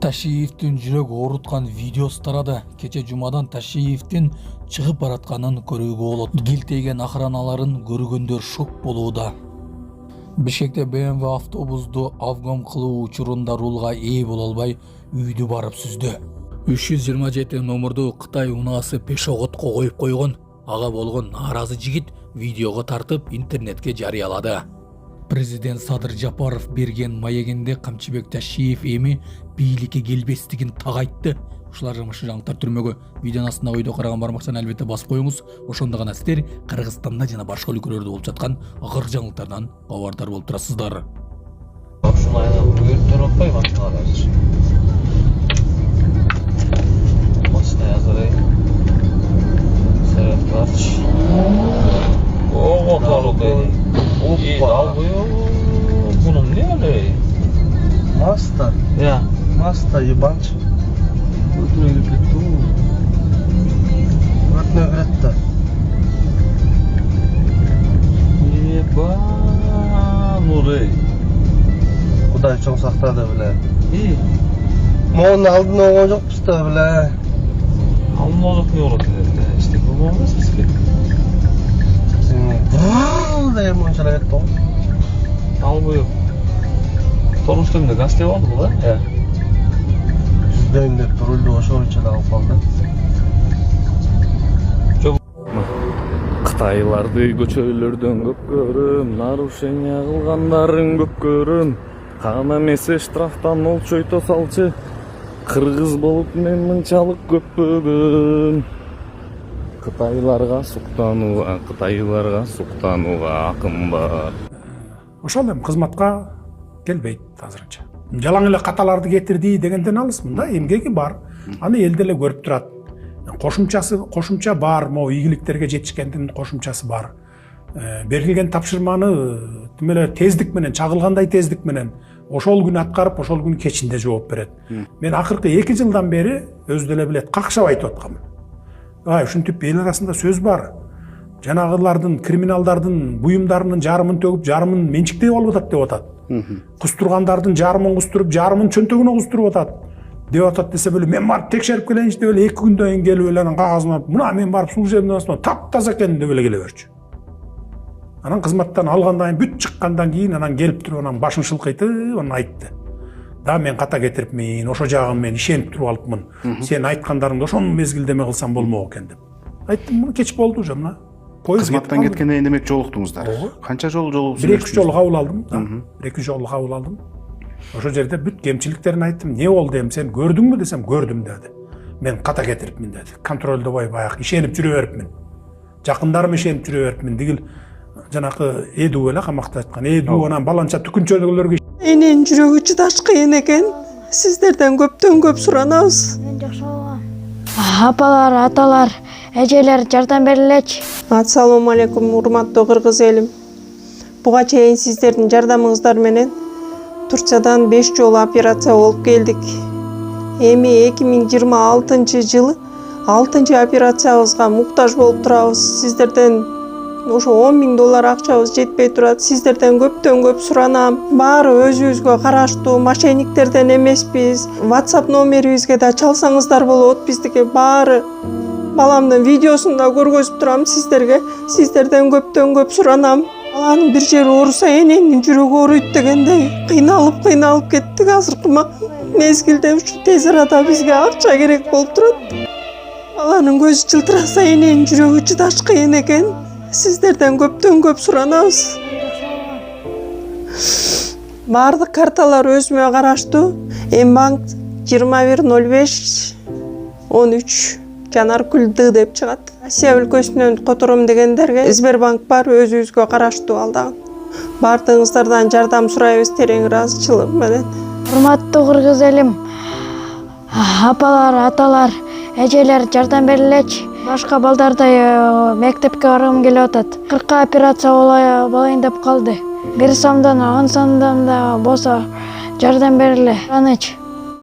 Ташиевдин жүрөк ооруткан видеосу тарады. Кече жумадан Ташиевдин чыгып баратканын көрүүгө болот. Килтейген охраналарын көргөндөр шок болууда. Бишкекте BMW автобусду авгом кылуу учурунда рулга ээ боло албай үйдү барып сүздү. 327 номерду Кытай унаасы пешоходко коюп койгон. Ага болгон нааразы жигит видеого тартып интернетке жарыялады. Президент Садыр Жапаров берген маегинде Камчыбек Ташиев эми бийликке келбестигин так айтты. Ушулар жамышы жаңтар түрмөгө видеонун астына ойдо караган бармакчаны албетте басып коюңуз. Ошондо гана сиздер Кыргызстанда жана башка өлкөлөрдө болуп жаткан агыр жаңылыктардан кабардар болуп турасыздар. Ушуну айнап өрттөн окпой машиналар. Машина азырай. Сарат барч. Ого, торды. Опа. Bunun ne öyle? Маста. Ya. Маста ебанч. Ötürü gitti o. Ötüne gitti. Eba. Nuri. Kuday çok sakladı bile. İyi. Mon aldın o çok piste bile. Almazlık ne olur dedi. İşte bu olmaz mı ki? Vaaa diye monçala gitti o. Al bu yok. Tormuştum gazete oldu bu da. Ya. Yüzdeyim de duruldu o şov içine alıp kaldı. Кытайларды көчөлөрдөн көп көрүм, нарушение кылгандарын көп көрүм. Кана эмесе штрафтан олчойто салчы. Кыргыз болуп мен мынчалык көп бөгөм. Кытайларга суктанууга акым бар. Ошол эми кызматка келбейт азырынча. Жалаң эле каталарды кетирди дегенден алысмын да, эмгеги бар. Аны эл деле көрүп турат. Кошумча бар, могу ийгиликтерге жетишкендин кошумчасы бар. Берилген тапшырманы тим эле тездик менен, чагылгандай тездик менен ошол күнү аткарып, ошол күнү кечинде жооп берет. Мен акыркы 2 жылдан бери өзү деле билет, какшап айтып атканмын. Ушинтип эл арасында сөз бар. Жанагылардын, криминалдардын буюмдарынын жарымын төгүп, жарымын менчиктеп алып атат деп атат. Кустургандардын жарымын кустуруп, жарымын чөнтөгүнө кустуруп атат. Деп атат десе беле мен барып текшерип келейинчи деп эле 2 күндөн кийин келип эле анан кагазын алып, мына мен барып служебный основа таптаза экен деп эле келе берчү. Анан кызматтан алгандан кийин бүт чыккандан кийин анан келип туруп анан башын шылкыйтып анан айтты. Да мен ката кетирипмин, ошо жагын мен ишенип туруп алыпмын. Сен айткандарыңды ошону мезгилдеме кылсам болмок экен деп. Айттым, муну кеч болду уже мына. Кызматтан кеткенден кийин демек жолуктуңуздар. Канча жолу жолугуп? 1-2 жолу кабыл алдым. 1-2 жолу кабыл алдым. Ошо жерде бүт кемчиликтерин айттым. Не болду эми сен көрдүңбү десем, көрдүм деди. Мен ката кетирипмин деди. Контролдобой баягы ишенип жүрө берипмин. Жакындарым ишенип жүрө берипмин. Дигил жанакы Эду эле камакта айткан. Эду анан баланча түкүнчөлөргө Эненин жүрөгү чыдаш кыйын экен. Сиздерден көптөн көп суранабыз. Мен жакшы болом. Апалар, аталар, эжелер жардам берилечи. Ассалому алейкум, урматтуу кыргыз элим. Буга чейин сиздердин жардамыңыздар менен Турциядан 5 жолу операция болуп келдик. Эми 2026-жылы 6-чы операциябызга муктаж болуп турабыз. Сиздерден ошо $10.000 акчабыз жетпей турат. Сиздерден көптөн көп суранам. Баары өзүбүзгө караштуу, мошенниктерден эмеспиз. WhatsApp номерибизге да чалсаңыздар болот. Биздики баары баламдын видеосун да көргөзүп турам сиздерге. Сиздерден көптөн көп суранам. Баланын бир жери ооруса эненин жүрөгү ооруйт дегендей кыйналып кеттик. Азыркы мезгилде ушу тез арада бизге акча керек болуп турат. Баланын көзү жылтыраса эненин жүрөгү чыдаш кыйын экен. Сиздерден көптөн көп суранабыз. Бардык карталар өзүмө караштуу. Мбанк 210513 Жанаркүл Д деп чыгат. Россия өлкөсүнөн котором дегендерге Сбербанк бар, өзүбүзгө караштуу алдаган. Бардыгыңыздардан жардам сурайбыз терең ыраазычылык менен. Урматтуу кыргыз элим, апалар, аталар, эжелер жардам берилечи. Башка балдардай мектепке баргым келип атат. 40 операция болайын деп калды. 1 сомдон 10 сомдон да болсо жардам бериле. Аныч.